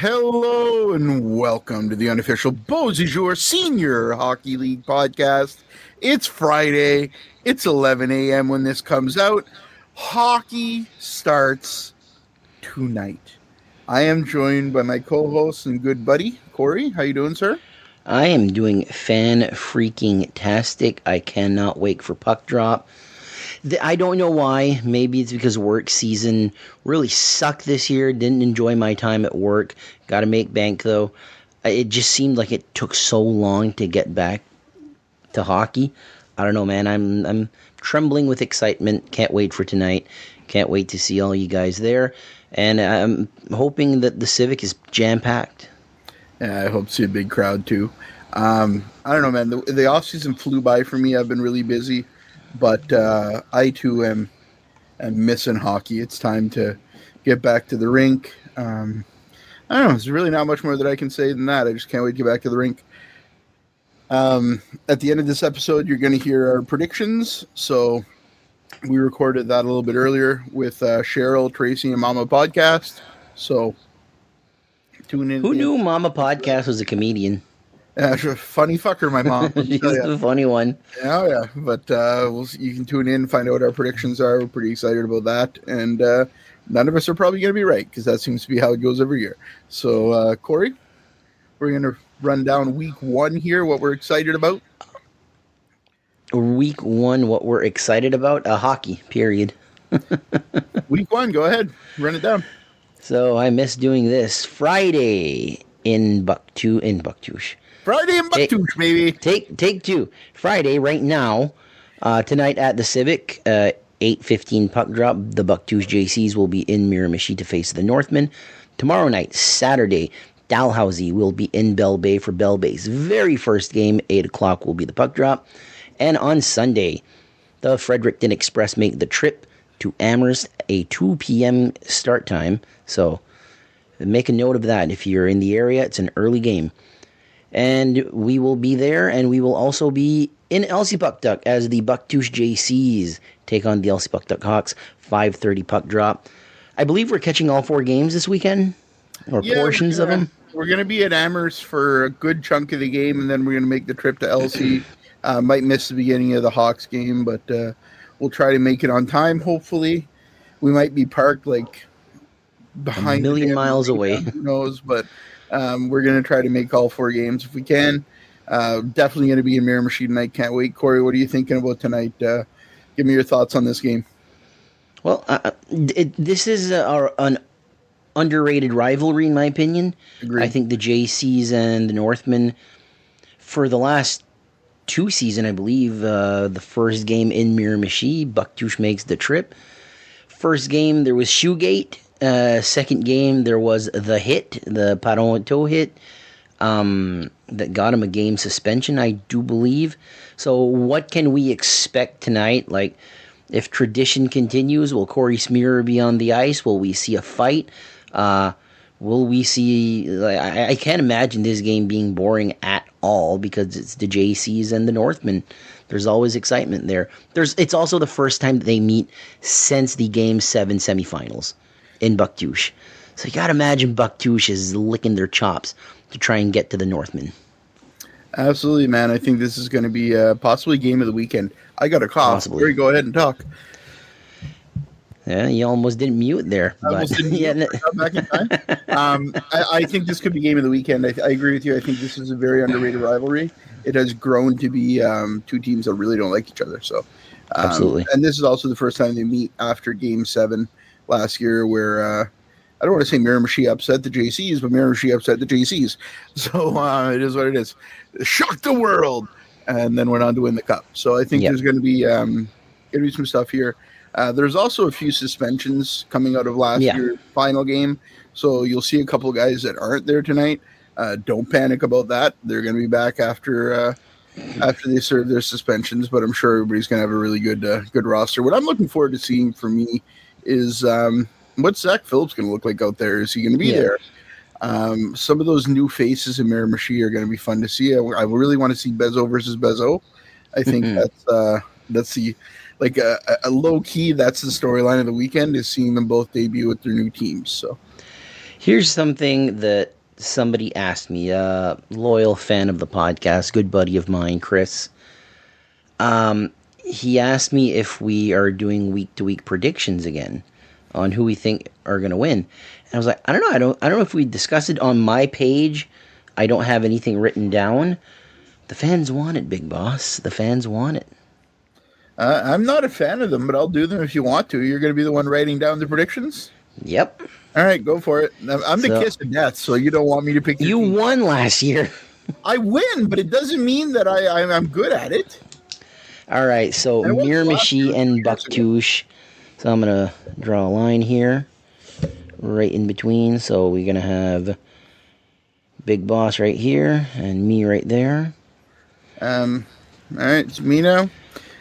Hello and welcome to the unofficial BSHL Senior Hockey League podcast. It's Friday. It's 11 a.m. when this comes out. Hockey starts tonight. I am joined by my co-host and good buddy, Corey. How you doing, sir? I am doing fan-freaking-tastic. I cannot wait for puck drop. I don't know why. Maybe it's because work season really sucked this year. Didn't enjoy my time at work. Got to make bank, though. It just seemed like it took so long to get back to hockey. I don't know, man. I'm trembling with excitement. Can't wait for tonight. Can't wait to see all you guys there. And I'm hoping that the Civic is jam-packed. Yeah, I hope to see a big crowd, too. I don't know, man. The off-season flew by for me. I've been really busy. But I, too, am missing hockey. It's time to get back to the rink. I don't know. There's really not much more that I can say than that. I just can't wait to get back to the rink. At the end of this episode, you're going to hear our predictions. So we recorded that a little bit earlier with Cheryl, Tracy, and Mama Podcast. So tune in. Who knew Mama Podcast was a comedian? Funny fucker, my mom. She's the funny one. Yeah. But you can tune in and find out what our predictions are. We're pretty excited about that. And none of us are probably going to be right because that seems to be how it goes every year. So, Corey, we're going to run down week one here, what we're excited about. Week one, what we're excited about? Hockey, period. Week one, go ahead. Run it down. So I miss doing this. Friday in Bucktouche. Friday in Bucktouche, baby. Take two. Friday, right now, tonight at the Civic, 8:15 puck drop. The Bucktouche JCs will be in Miramichi to face the Northmen. Tomorrow night, Saturday, Dalhousie will be in Bell Bay for Bell Bay's very first game. 8 o'clock will be the puck drop. And on Sunday, the Fredericton Express make the trip to Amherst, a 2 p.m. start time. So make a note of that. If you're in the area, it's an early game. And we will be there, and we will also be in Elsie Puck Duck as the Bucktouche JCs take on the Elsie Puck Duck Hawks. 5:30 puck drop. I believe we're catching all 4 games this weekend, or portions of them. We're going to be at Amherst for a good chunk of the game, and then we're going to make the trip to Elsie. Might miss the beginning of the Hawks game, but we'll try to make it on time, hopefully. We might be parked like behind a million miles away. Who knows, but we're going to try to make all 4 games if we can. Definitely going to be in Miramichi tonight. Can't wait. Corey, what are you thinking about tonight? Give me your thoughts on this game. Well, this is an underrated rivalry, in my opinion. Agreed. I think the JCs and the Northmen, for the last 2 seasons, I believe, the first game in Miramichi, Bucktouche makes the trip. First game, there was Shoegate. Second game, there was the hit, the Paronto hit, that got him a game suspension, I do believe. So what can we expect tonight? Like, if tradition continues, will Corey Smearer be on the ice? Will we see a fight? Will we see... I can't imagine this game being boring at all because it's the JCs and the Northmen. There's always excitement there. It's also the first time that they meet since the Game 7 semifinals in Bucktouche. So you gotta imagine Bucktouche is licking their chops to try and get to the Northmen. Absolutely, man. I think this is going to be possibly game of the weekend. I got a cough. Possibly. Corey, go ahead and talk. Yeah, you almost didn't mute there. Back in time. I think this could be game of the weekend. I agree with you. I think this is a very underrated rivalry. It has grown to be 2 teams that really don't like each other. So, absolutely. And this is also the first time they meet after Game 7 last year, where I don't want to say Miramichi upset the JCs, but Miramichi upset the JCs. So it is what it is. Shocked the world, and then went on to win the cup. So I think there's going to be some stuff here. There's also a few suspensions coming out of last year's final game. So you'll see a couple of guys that aren't there tonight. Don't panic about that. They're going to be back after they serve their suspensions, but I'm sure everybody's going to have a really good roster. What I'm looking forward to seeing for me is what's Zach Phillips going to look like out there? Is he going to be there? Some of those new faces in Miramichi are going to be fun to see. I really want to see Bezo versus Bezo. I think that's the a low key. That's the storyline of the weekend, is seeing them both debut with their new teams. So Here's something that somebody asked me, a loyal fan of the podcast, good buddy of mine, Chris. He asked me if we are doing week-to-week predictions again on who we think are going to win. And I was like, I don't know. I don't know if we discussed it on my page. I don't have anything written down. The fans want it, Big Boss. The fans want it. I'm not a fan of them, but I'll do them if you want to. You're going to be the one writing down the predictions? Yep. All right, go for it. I'm the kiss of death, so you don't want me to pick your team. won last year. I win, but it doesn't mean that I'm good at it. All right, so Miramichi and Bucktouche. So I'm going to draw a line here, right in between. So we're going to have Big Boss right here and me right there. All right, it's me now.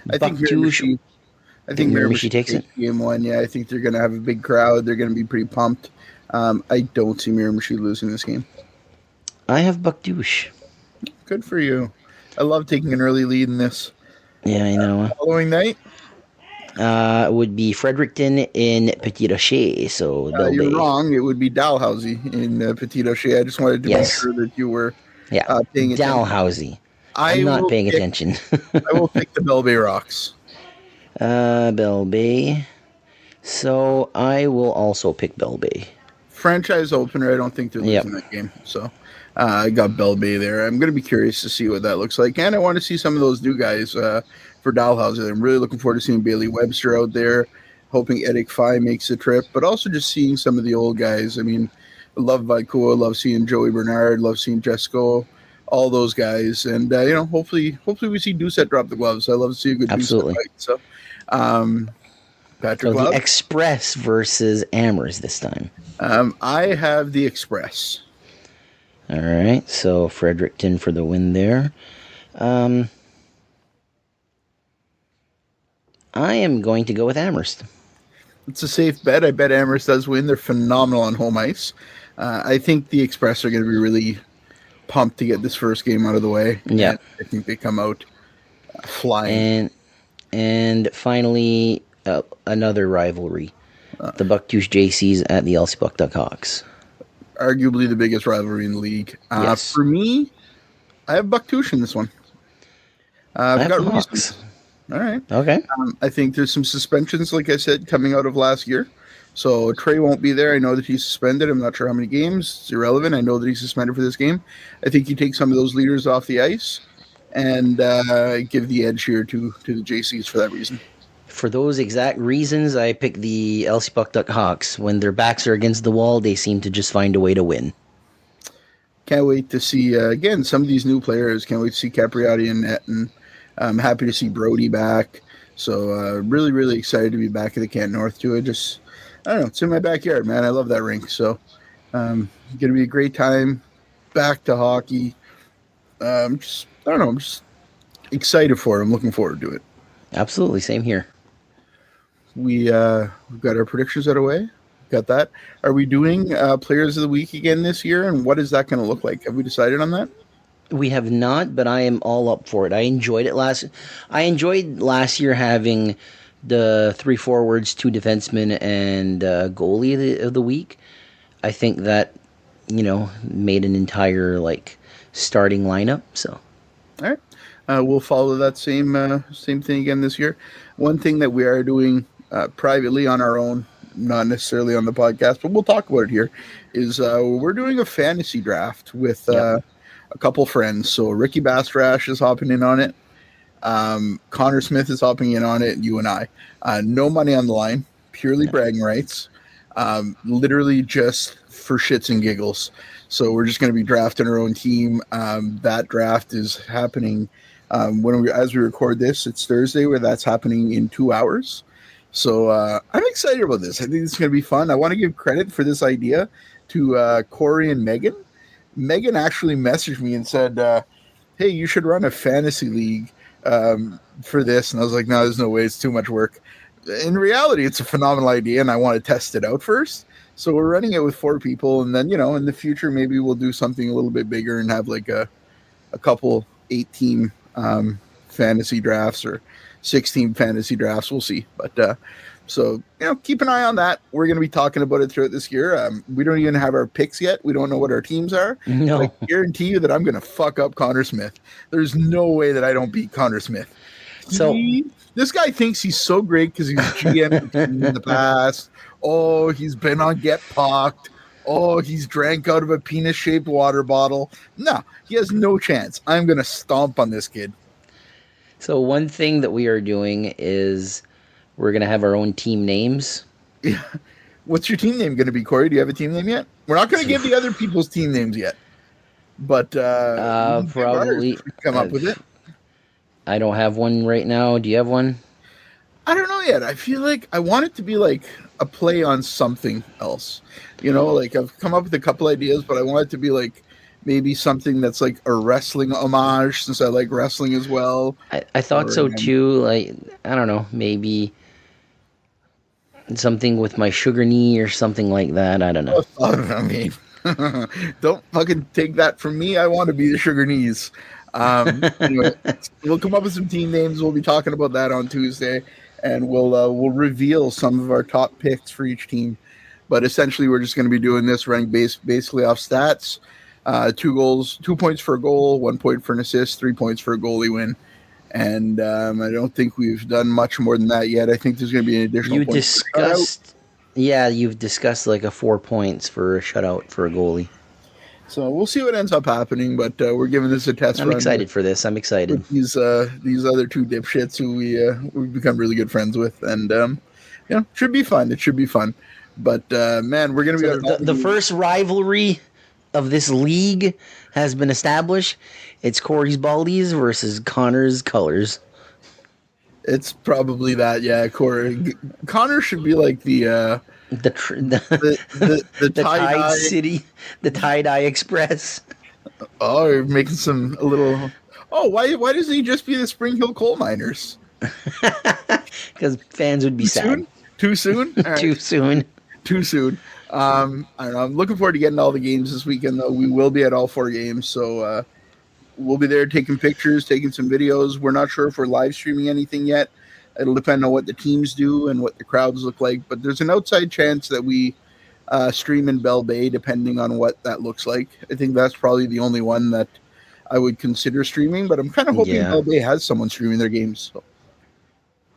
I think Miramichi takes it. Game 1, yeah. I think they're going to have a big crowd. They're going to be pretty pumped. I don't see Miramichi losing this game. I have Bucktouche. Good for you. I love taking an early lead in this. Yeah, I know. Following night? Would be Fredericton in Petit Rocher. So you're wrong. It would be Dalhousie in Petit Rocher. I just wanted to make sure that you were paying attention. Dalhousie. I'm not paying attention. I will pick the Bell Bay Rocks. Bell Bay. So I will also pick Bell Bay. Franchise opener. I don't think they're losing that game. So I got Bell Bay there. I'm going to be curious to see what that looks like. And I want to see some of those new guys for Dalhousie. I'm really looking forward to seeing Bailey Webster out there. Hoping Eric Fye makes the trip. But also just seeing some of the old guys. I mean, I love Vaikua. Love seeing Joey Bernard. Love seeing Jesco. All those guys. And, hopefully we see Doucette drop the gloves. I love to see a good Doucette fight. So, Patrick Love. The Express versus Amherst this time. I have the Express. All right, so Fredericton for the win there. I am going to go with Amherst. It's a safe bet. I bet Amherst does win. They're phenomenal on home ice. I think the Express are going to be really pumped to get this first game out of the way. Yeah. I think they come out flying. And finally, another rivalry. The Bucktouche JCs at the LC Buck Duck Hawks. Arguably the biggest rivalry in the league. Yes. For me, I have Bucktouche in this one. I've got reasons. All right. Okay. I think there's some suspensions, like I said, coming out of last year. So Trey won't be there. I know that he's suspended. I'm not sure how many games. It's irrelevant. I know that he's suspended for this game. I think you take some of those leaders off the ice and give the edge here to the JCs for that reason. For those exact reasons, I pick the LC Puck Duck Hawks. When their backs are against the wall, they seem to just find a way to win. Can't wait to see, again, some of these new players. Can't wait to see Capriati and net. And I'm happy to see Brody back. So really, really excited to be back at the Kent North, too. I don't know. It's in my backyard, man. I love that rink. So going to be a great time. Back to hockey. I'm just excited for it. I'm looking forward to it. Absolutely. Same here. We've got our predictions out of the way. Got that. Are we doing Players of the Week again this year? And what is that going to look like? Have we decided on that? We have not, but I am all up for it. I enjoyed last year having the 3 forwards, 2 defensemen, and goalie of the week. I think that, made an entire starting lineup. So, all right, we'll follow that same thing again this year. One thing that we are doing privately on our own, not necessarily on the podcast, but we'll talk about it here, is we're doing a fantasy draft with a couple friends. So Ricky Bastrash is hopping in on it. Connor Smith is hopping in on it. You and I. No money on the line, purely bragging rights. Literally just for shits and giggles. So we're just going to be drafting our own team. That draft is happening as we record this. It's Thursday, where that's happening in 2 hours. So I'm excited about this. I think it's going to be fun. I want to give credit for this idea to Corey and Megan. Megan actually messaged me and said, hey, you should run a fantasy league for this. And I was like, no, there's no way. It's too much work. In reality, it's a phenomenal idea, and I want to test it out first. So we're running it with 4 people, and then, in the future, maybe we'll do something a little bit bigger and have a couple 8-team fantasy drafts or 6-team fantasy drafts. We'll see. But So, keep an eye on that. We're going to be talking about it throughout this year. We don't even have our picks yet. We don't know what our teams are. No. But I guarantee you that I'm going to fuck up Connor Smith. There's no way that I don't beat Connor Smith. This guy thinks he's so great because he's GM in the past. Oh, he's been on Get Pucked. Oh, he's drank out of a penis-shaped water bottle. No, he has no chance. I'm going to stomp on this kid. So one thing that we are doing is we're going to have our own team names. Yeah. What's your team name going to be, Corey? Do you have a team name yet? We're not going to give the other people's team names yet. But probably come up with it. I don't have one right now. Do you have one? I don't know yet. I feel like I want it to be like a play on something else. Like I've come up with a couple ideas, but I want it to be like maybe something that's like a wrestling homage, since I like wrestling as well. I thought so too. Like, I don't know, maybe something with my sugar knee or something like that. I don't know. I mean, don't fucking take that from me. I want to be the sugar knees. Anyway, we'll come up with some team names. We'll be talking about that on Tuesday, and we'll reveal some of our top picks for each team. But essentially, we're just going to be doing this running basically off stats. 2 goals, 2 points for a goal, 1 point for an assist, 3 points for a goalie win. And I don't think we've done much more than that yet. I think there's going to be an additional point. You've discussed like a 4 points for a shutout for a goalie. So we'll see what ends up happening, but we're giving this a test run. I'm excited for this. I'm excited. These other 2 dipshits who we've become really good friends with, and should be fun. It should be fun. But man, we're gonna be the first rivalry of this league has been established. It's Corey's Baldies versus Connor's Colors. It's probably that, yeah. Connor should be like the Tide City, the tie-dye Express. Oh, you're making a little. Oh, why doesn't he just be the Spring Hill Coal Miners? Because fans would be sad. Too soon? Right. Too soon. I don't know. I'm looking forward to getting all the games this weekend, though. We will be at all 4 games, so we'll be there taking pictures, taking some videos. We're not sure if we're live streaming anything yet. It'll depend on what the teams do and what the crowds look like. But there's an outside chance that we stream in Bell Bay, depending on what that looks like. I think that's probably the only one that I would consider streaming. But I'm kind of hoping Bell Bay has someone streaming their games.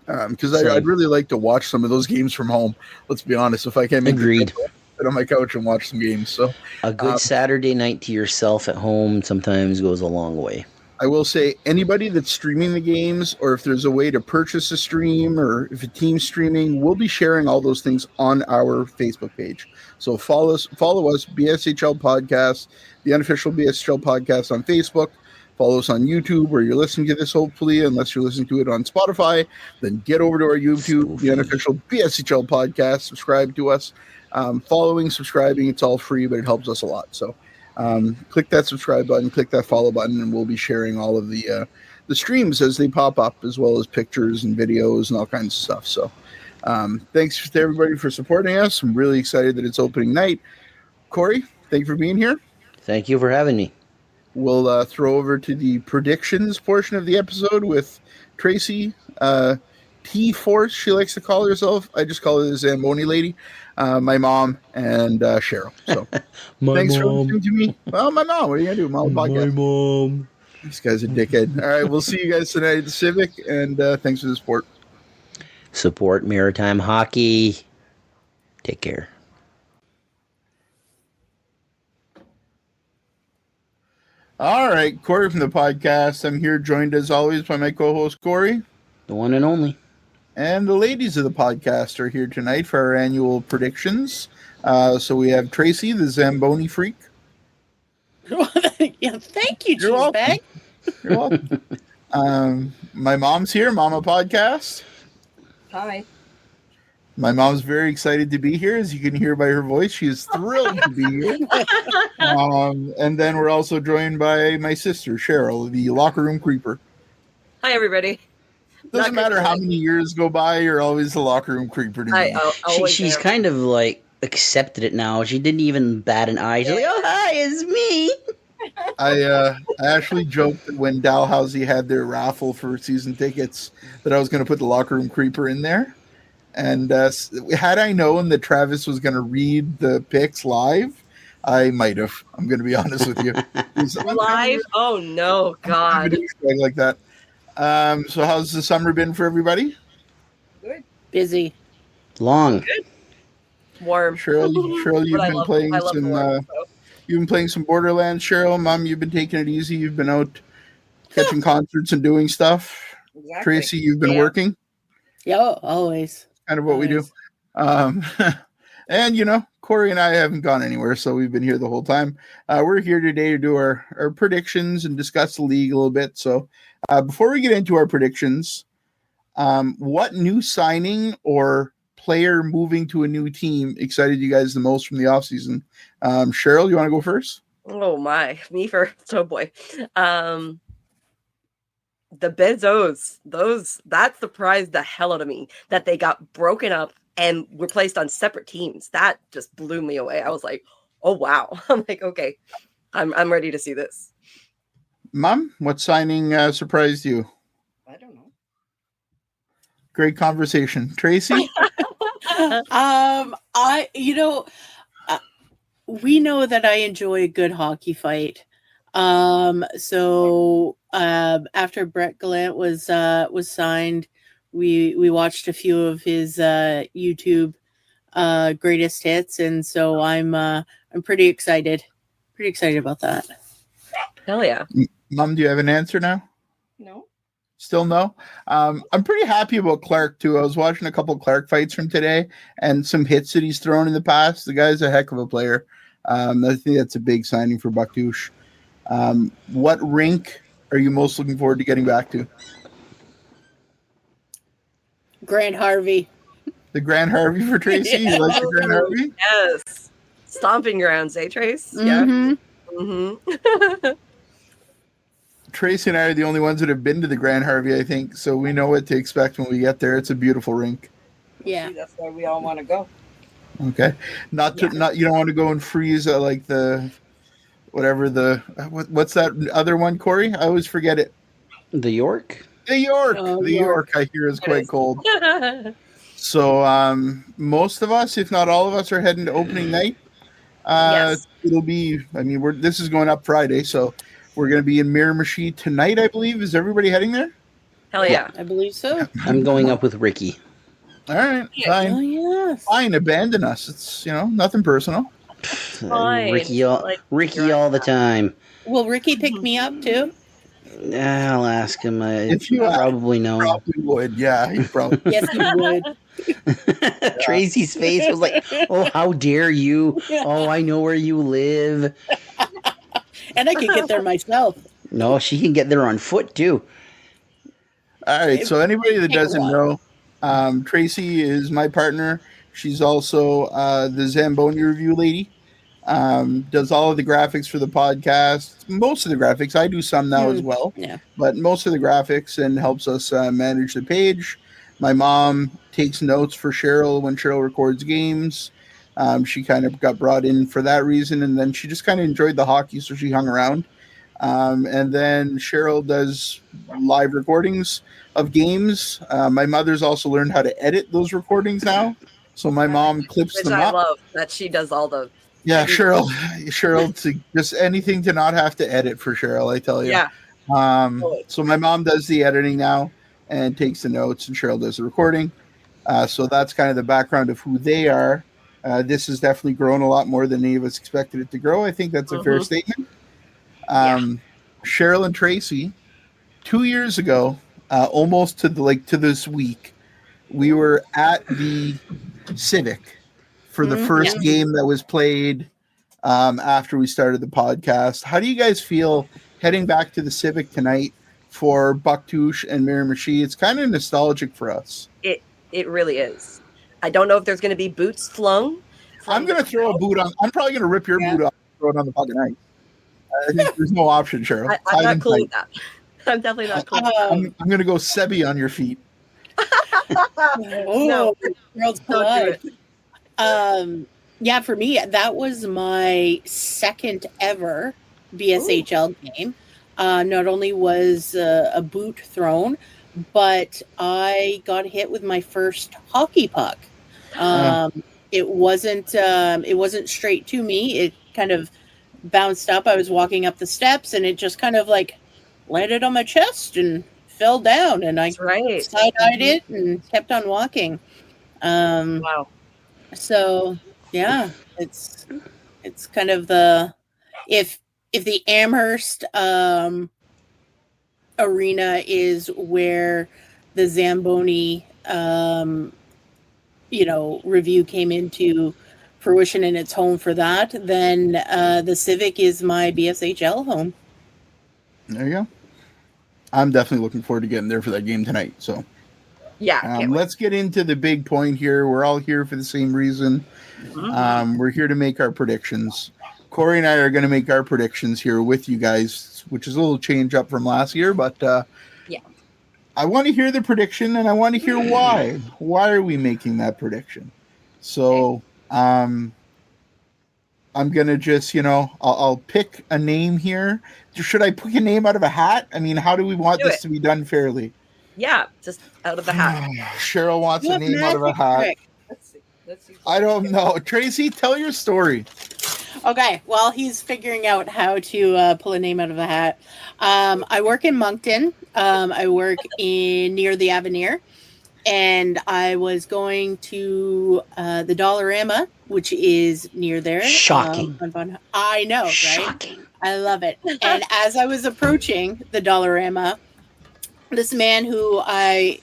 Because I'd really like to watch some of those games from home. Let's be honest. If I can't make it, sit on my couch and watch some games. So a good Saturday night to yourself at home sometimes goes a long way. I will say anybody that's streaming the games, or if there's a way to purchase a stream, or if a team's streaming, we'll be sharing all those things on our Facebook page. So follow us, BSHL Podcast, the unofficial BSHL Podcast on Facebook. Follow us on YouTube where you're listening to this, hopefully, unless you're listening to it on Spotify. Then get over to our YouTube, the unofficial BSHL Podcast. Subscribe to us. Subscribing, it's all free, but it helps us a lot. So click that subscribe button, click that follow button, and we'll be sharing all of the streams as they pop up, as well as pictures and videos and all kinds of stuff. So thanks to everybody for supporting us. I'm really excited that it's opening night. Corey, thank you for being here. Thank you for having me. We'll throw over to the predictions portion of the episode with Tracy, T-Force, she likes to call herself. I just call her the Zamboni lady. My mom and Cheryl. So thanks for listening to me. Well, my mom. What are you going to do? Mom podcast. My mom. This guy's a dickhead. All right, we'll see you guys tonight at the Civic, and thanks for the support. Support Maritime Hockey. Take care. All right, Corey from the podcast. I'm here joined as always by my co-host Corey. The one and only. And the ladies of the podcast are here tonight for our annual predictions. So we have Tracy, the Zamboni freak. Yeah, thank you, Cheesebag. You're welcome. My mom's here, Mama Podcast. Hi. My mom's very excited to be here, as you can hear by her voice. She is thrilled to be here. And then we're also joined by my sister, Cheryl, the locker room creeper. Hi, everybody. Doesn't matter how many years go by, you're always the locker room creeper to me. She's kind of like accepted it now. She didn't even bat an eye. She's like, oh, hi, it's me. I actually joked that when Dalhousie had their raffle for season tickets that I was going to put the locker room creeper in there. And had I known that Travis was going to read the picks live, I might have. I'm going to be honest with you. Live? Oh no, God! Like that. So how's the summer been for everybody? Good. Busy. Long. Good. Warm. Cheryl, you've been playing some. Warm, You've been playing some Borderlands. Cheryl, Mom, you've been taking it easy. You've been out catching concerts and doing stuff. Exactly. Tracy, you've been working. Yeah, always. Kind of what we do. And Corey and I haven't gone anywhere, so we've been here the whole time. We're here today to do our predictions and discuss the league a little bit. So before we get into our predictions, what new signing or player moving to a new team excited you guys the most from the offseason? Cheryl, you want to go first? Oh my, me first. Oh boy. The Bezos, that surprised the hell out of me that they got broken up and were placed on separate teams. That just blew me away. I was like, oh wow. I'm like, okay, I'm ready to see this. Mom, what signing surprised you? I don't know. Great conversation. Tracy? We know that I enjoy a good hockey fight. So after Brett Gallant was signed, we watched a few of his YouTube greatest hits, and so I'm pretty excited. Pretty excited about that. Hell yeah. Mom, do you have an answer now? No. Still no? I'm pretty happy about Clark, too. I was watching a couple Clark fights from today and some hits that he's thrown in the past. The guy's a heck of a player. I think that's a big signing for Bucktouche. What rink are you most looking forward to getting back to? Grand Harvey. The Grand Harvey for Tracy? You like the Grand Harvey? Yes. Stomping grounds, eh, Trace? Mm-hmm. Yeah. Mm-hmm. Tracy and I are the only ones that have been to the Grand Harvey, I think, so we know what to expect when we get there. It's a beautiful rink. Yeah. That's where we all want to go. Okay. Not you don't want to go and freeze like the whatever what's that other one, Corey? I always forget it. The York? The York. Oh, the York, I hear, is quite cold. Yes. So most of us, if not all of us, are heading to opening night. Yes. It'll be, this is going up Friday, so we're going to be in Miramichi tonight, I believe. Is everybody heading there? Hell yeah. I believe so. I'm going up with Ricky. All right, fine. Oh, yes. Fine, abandon us. It's, nothing personal. Fine. Ricky all the time. Will Ricky pick me up too? I'll ask him. If you probably know. Probably would, yeah. He probably. Yes, he would. Tracy's face was like, "Oh, how dare you! Oh, I know where you live." And I could get there myself. No, she can get there on foot too. All right. So anybody that doesn't know, Tracy is my partner. She's also the Zamboni review lady. Does all of the graphics for the podcast. Most of the graphics. I do some now as well. Yeah. But most of the graphics and helps us manage the page. My mom takes notes for Cheryl when Cheryl records games. She kind of got brought in for that reason, and then she just kind of enjoyed the hockey, so she hung around. And then Cheryl does live recordings of games. My mother's also learned how to edit those recordings now, so my mom clips Which them I up. love that she does all the. Yeah, Cheryl, to just anything to not have to edit for Cheryl, I tell you. Yeah. So my mom does the editing now and takes the notes, and Cheryl does the recording. So that's kind of the background of who they are. This has definitely grown a lot more than any of us expected it to grow. I think that's a fair statement. Cheryl and Tracy, 2 years ago, almost to this week, we were at the Civic for the first game that was played after we started the podcast. How do you guys feel heading back to the Civic tonight for Bucktouche and Miramichi? It's kind of nostalgic for us. It really is. I don't know if there's going to be boots flung. I'm going to throw a boot on. I'm probably going to rip your boot off and throw it on the fucking ice. I think there's no option, Cheryl. I'm not cool with that. I'm definitely not cool with that. I'm going to go Sebi on your feet. Oh, world's collide. Yeah, for me, that was my second ever BSHL game. Not only was a boot thrown, but I got hit with my first hockey puck. It wasn't straight to me. It kind of bounced up. I was walking up the steps, and it just kind of like landed on my chest and fell down. And I side-eyed it and kept on walking. Wow. So yeah, it's kind of the if the Amherst arena is where the Zamboni review came into fruition and it's home for that, then the Civic is my BSHL home. There you go. I'm definitely looking forward to getting there for that game tonight. So Yeah. let's get into the big point here. We're all here for the same reason. We're here to make our predictions. Corey and I are going to make our predictions here with you guys, which is a little change up from last year, but I want to hear the prediction and I want to hear why. Why are we making that prediction? So I'm going to just, I'll pick a name here. Should I pick a name out of a hat? I mean, how do we want this to be done fairly? Yeah, just out of the hat. Cheryl wants a name out of a hat. Let's see. I don't know. Tracy, tell your story. Okay, well, he's figuring out how to pull a name out of a hat. I work in Moncton. I work near the Avenir, and I was going to the Dollarama, which is near there. Shocking. I know, right? Shocking. I love it. And as I was approaching the Dollarama, this man who I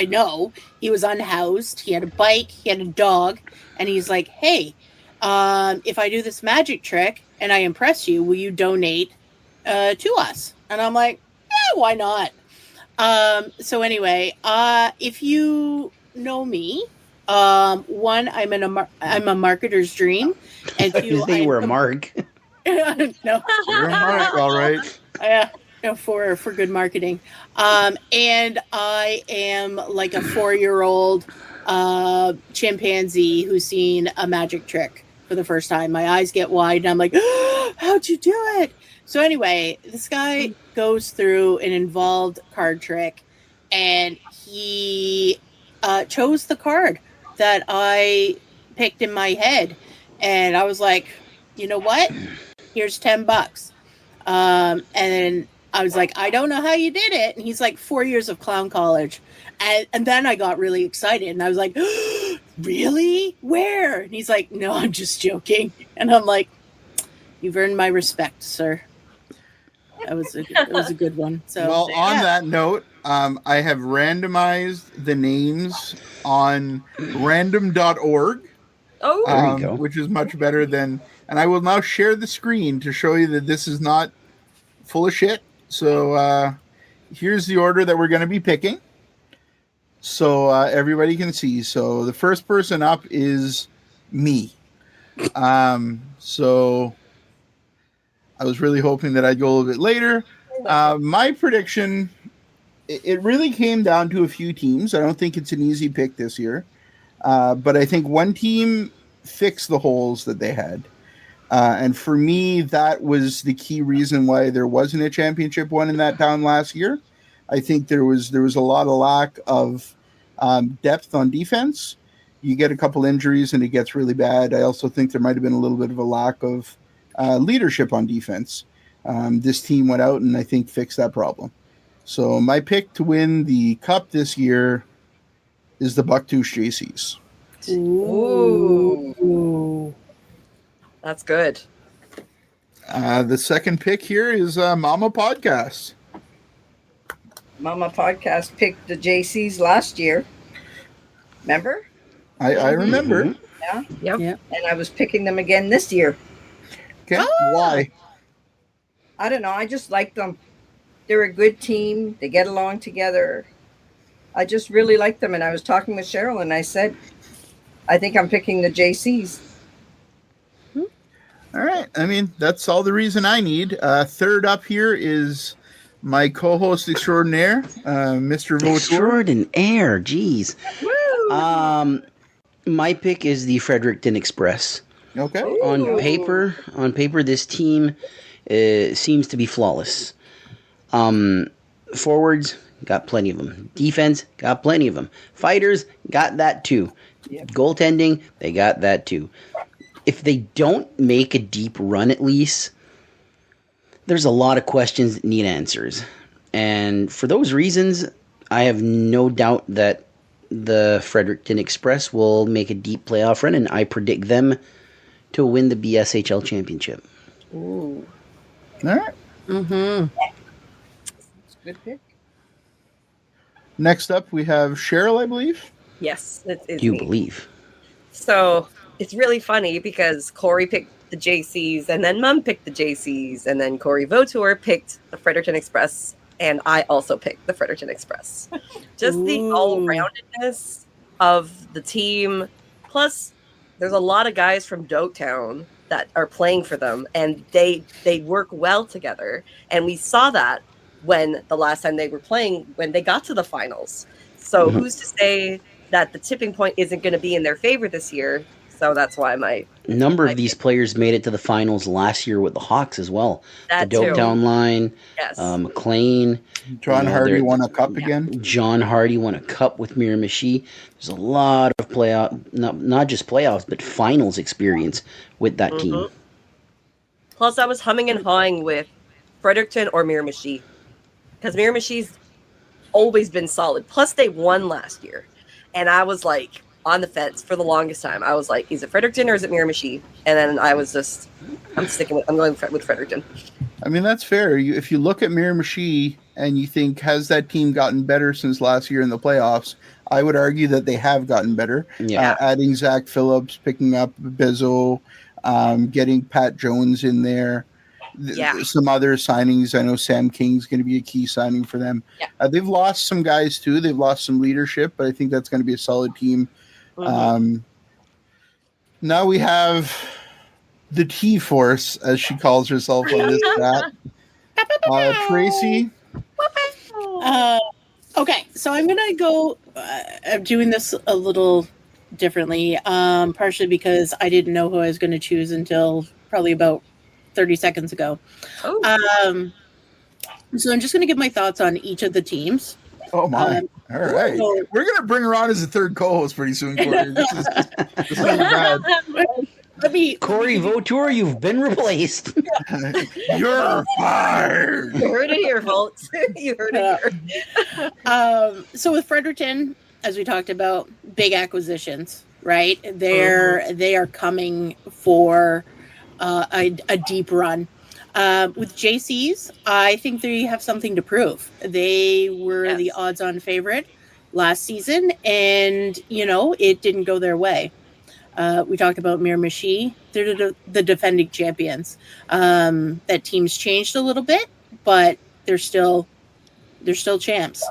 know, he was unhoused. He had a bike, he had a dog, and he's like, "Hey, if I do this magic trick and I impress you, will you donate to us?" And I'm like, "Yeah, why not?" So anyway, if you know me, one, I'm a marketer's dream, and two, they were a mark. No, You're a mark, all right. Yeah. For good marketing. And I am like a 4-year-old chimpanzee who's seen a magic trick for the first time. My eyes get wide and I'm like, oh, how'd you do it? So anyway, this guy goes through an involved card trick and he chose the card that I picked in my head. And I was like, you know what? Here's $10. And then I was like, I don't know how you did it. And he's like, 4 years of clown college. And then I got really excited. And I was like, oh, really? Where? And he's like, no, I'm just joking. And I'm like, you've earned my respect, sir. It was a good one. So, well, on that note, I have randomized the names on random.org. Oh, there you go. Which is much better than... And I will now share the screen to show you that this is not full of shit. So here's the order that we're going to be picking. So everybody can see. So the first person up is me. So I was really hoping that I'd go a little bit later. My prediction, it really came down to a few teams. I don't think it's an easy pick this year. But I think one team fixed the holes that they had. And for me, that was the key reason why there wasn't a championship won in that town last year. I think there was a lot of lack of depth on defense. You get a couple injuries and it gets really bad. I also think there might have been a little bit of a lack of leadership on defense. This team went out and I think fixed that problem. So my pick to win the cup this year is the Bucktoosh JCs. Ooh. That's good. The second pick here is Mama Podcast. Mama Podcast picked the JCs last year. Remember? I remember. Mm-hmm. Yeah. Yep. And I was picking them again this year. Okay. Why? I don't know. I just like them. They're a good team. They get along together. I just really like them. And I was talking with Cheryl and I said, I think I'm picking the JCs. All right. I mean, that's all the reason I need. Third up here is my co-host extraordinaire, Mr. Vautour. Extraordinaire. Jeez. My pick is the Fredericton Express. Okay. On paper, this team seems to be flawless. Forwards, got plenty of them. Defense, got plenty of them. Fighters, got that too. Yep. Goaltending, they got that too. If they don't make a deep run at least, there's a lot of questions that need answers. And for those reasons, I have no doubt that the Fredericton Express will make a deep playoff run, and I predict them to win the BSHL championship. Ooh, All right. Mm-hmm. it's a good pick. Next up, we have Cheryl, I believe. Yes, it is You me. believe. So it's really funny because Corey picked the JCs, and then Mum picked the JCs, and then Corey Vautour picked the Fredericton Express, and I also picked the Fredericton Express. Just the Ooh. all-roundedness of the team. Plus, there's a lot of guys from Dogtown that are playing for them, and they work well together. And we saw that when the last time they were playing, when they got to the finals. So Mhm. who's to say that the tipping point isn't going to be in their favor this year? So that's why A number of these players made it to the finals last year with the Hawks as well. that the too. Dogtown line, Yes. McLean, John You know, Hardy they're- won a cup Yeah. again. John Hardy won a cup with Miramichi. There's a lot of playoff, not just playoffs, but finals experience with that team. Mhm. Plus, I was humming and hawing with Fredericton or Miramichi because Miramichi's always been solid. Plus, they won last year, and I was like on the fence for the longest time. I was like, is it Fredericton or is it Miramichi? And then I was just, I'm going with Fredericton. I mean, that's fair. If you look at Miramichi and you think, has that team gotten better since last year in the playoffs? I would argue that they have gotten better. Yeah. Adding Zach Phillips, picking up Bizzo, getting Pat Jones in there. Yeah. Some other signings. I know Sam King's going to be a key signing for them. Yeah. They've lost some guys too. They've lost some leadership, but I think that's going to be a solid team. Mhm. Now we have the T-Force, as she calls herself on this chat. Tracy. Okay, so I'm gonna go. I'm doing this a little differently, partially because I didn't know who I was going to choose until probably about 30 seconds ago. Oh, So I'm just going to give my thoughts on each of the teams. Oh my! All right, so- we're gonna bring her on as a third co-host pretty soon, Corey. This is bad. Let me. Corey Vautour, you've been replaced. You're fired. you heard it here, folks. You heard it here. So with Fredericton, as we talked about, big acquisitions, right? They are coming for a deep run. With JCs, I think they have something to prove. They were the odds-on favorite last season, and it didn't go their way. We talked about Miramichi; they're the defending champions. That team's changed a little bit, but they're still champs.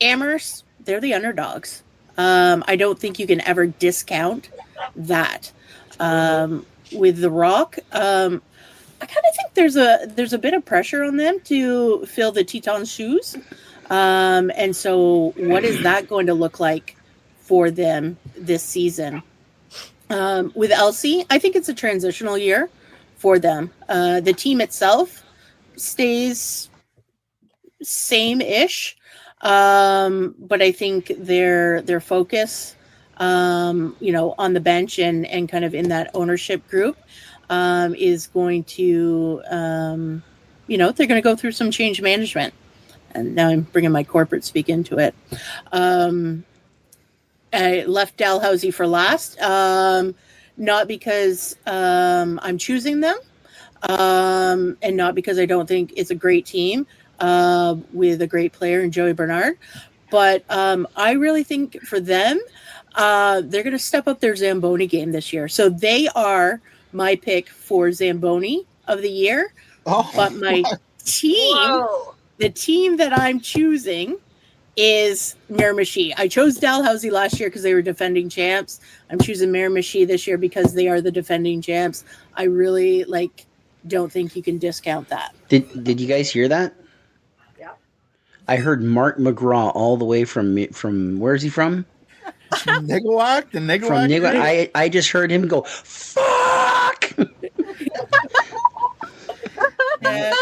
Amherst, they're the underdogs. I don't think you can ever discount that. With the Rock, I kind of think there's a bit of pressure on them to fill the Teton's shoes. And so what is that going to look like for them this season? With Elsie, I think it's a transitional year for them. The team itself stays same-ish, but I think their focus, on the bench and kind of in that ownership group, is going to, they're going to go through some change management. And now I'm bringing my corporate speak into it. I left Dalhousie for last, not because I'm choosing them, and not because I don't think it's a great team with a great player in Joey Bernard, but I really think for them, they're going to step up their Zamboni game this year. So they are my pick for Zamboni of the year, but my team, Whoa. the team that I'm choosing is Miramichi. I chose Dalhousie last year because they were defending champs. I'm choosing Miramichi this year because they are the defending champs. I really don't think you can discount that. Did you guys hear that? Yeah. I heard Mark McGraw all the way from where is he from? Nigawak, the Nigawak. From Nigawak. I just heard him go, fuck!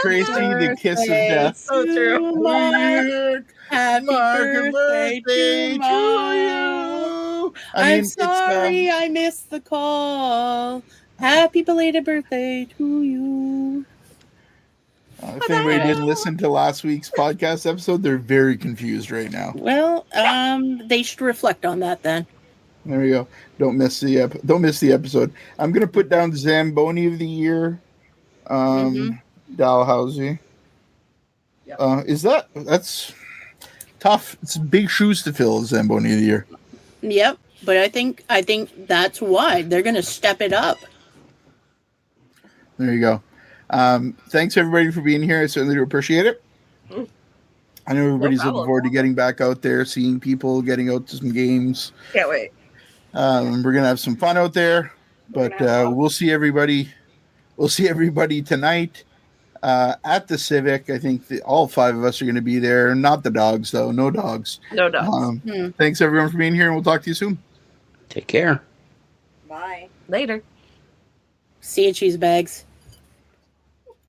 Tracy, the kiss of death. So true. New York, Happy birthday to Mark. I'm sorry I missed the call. Happy belated birthday to you. If anybody didn't listen to last week's podcast episode, they're very confused right now. Well, they should reflect on that then. There we go. Don't miss the episode. I'm gonna put down Zamboni of the year. Dalhousie. Yep. That's tough? It's big shoes to fill, Zamboni of the year. Yep, but I think that's why they're gonna step it up. There you go. Thanks everybody for being here. I certainly do appreciate it. I know everybody's looking forward to getting back out there, seeing people, getting out to some games. Can't wait. We're gonna have some fun out there, but we'll see everybody. We'll see everybody tonight at the Civic. I think all 5 of us are going to be there. Not the dogs, though. No dogs. No dogs. Thanks everyone for being here, and we'll talk to you soon. Take care. Bye. Later. See you, cheese bags.